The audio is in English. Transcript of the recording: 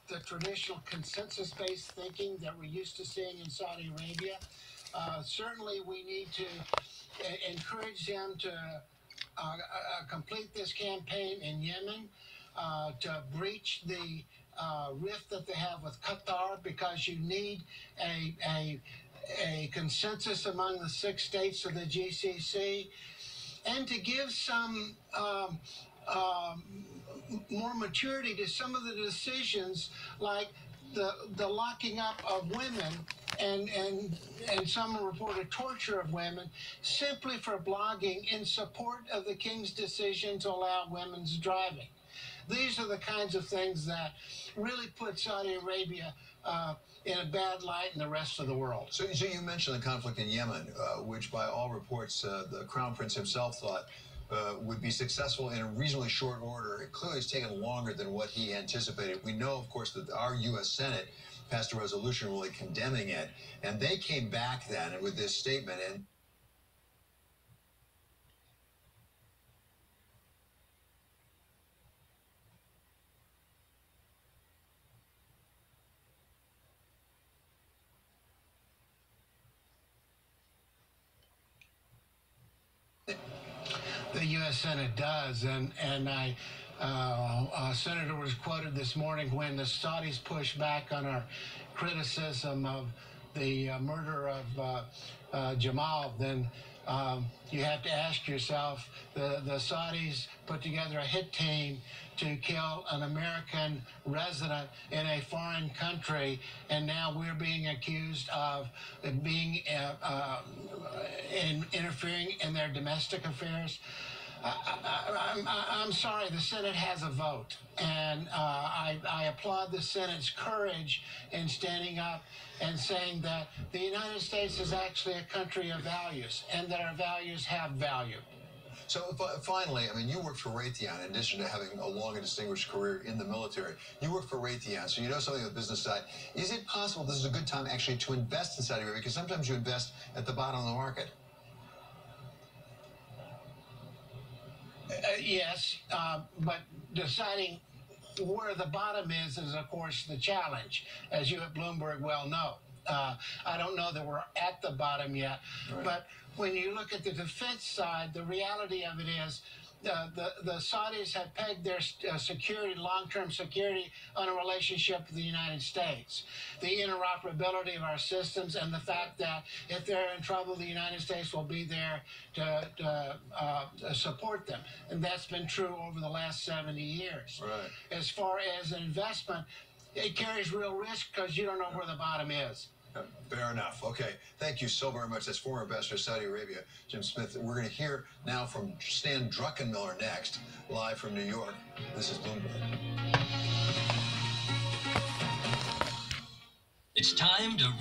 the traditional consensus-based thinking that we're used to seeing in Saudi Arabia. Certainly, we need to encourage them to complete this campaign in Yemen, to breach the rift that they have with Qatar, because you need a consensus among the 6 states of the GCC, and to give some more maturity to some of the decisions, like the locking up of women and some reported torture of women simply for blogging in support of the king's decision to allow women's driving. These are the kinds of things that really put Saudi Arabia in a bad light in the rest of the world. So you mentioned the conflict in Yemen, which by all reports the Crown Prince himself thought would be successful in a reasonably short order. It clearly has taken longer than what he anticipated. We know, of course, that our U.S. Senate passed a resolution really condemning it, and they came back then with this statement. And the U.S. Senate does, and a senator was quoted this morning when the Saudis pushed back on our criticism of the murder of Jamal. Then you have to ask yourself, the Saudis put together a hit team to kill an American resident in a foreign country, and now we're being accused of being interfering in their domestic affairs. I'm sorry, the Senate has a vote, and I applaud the Senate's courage in standing up and saying that the United States is actually a country of values, and that our values have value. so finally, I mean, you worked for Raytheon in addition to having a long and distinguished career in the military. You worked for Raytheon, so you know something of the business side. Is it possible this is a good time actually to invest in Saudi Arabia? Because sometimes you invest at the bottom of the market. Yes, but deciding where the bottom is, of course, the challenge, as you at Bloomberg well know. I don't know that we're at the bottom yet, right. But when you look at the defense side, the reality of it is the Saudis have pegged their security, long-term security, on a relationship with the United States. The interoperability of our systems, and the fact that if they're in trouble, the United States will be there to support them. And that's been true over the last 70 years. Right. As far as an investment, it carries real risk because you don't know where the bottom is. Fair enough. Okay. Thank you so very much. That's former ambassador of Saudi Arabia, Jim Smith. We're going to hear now from Stan Druckenmiller next, live from New York. This is Bloomberg. It's time to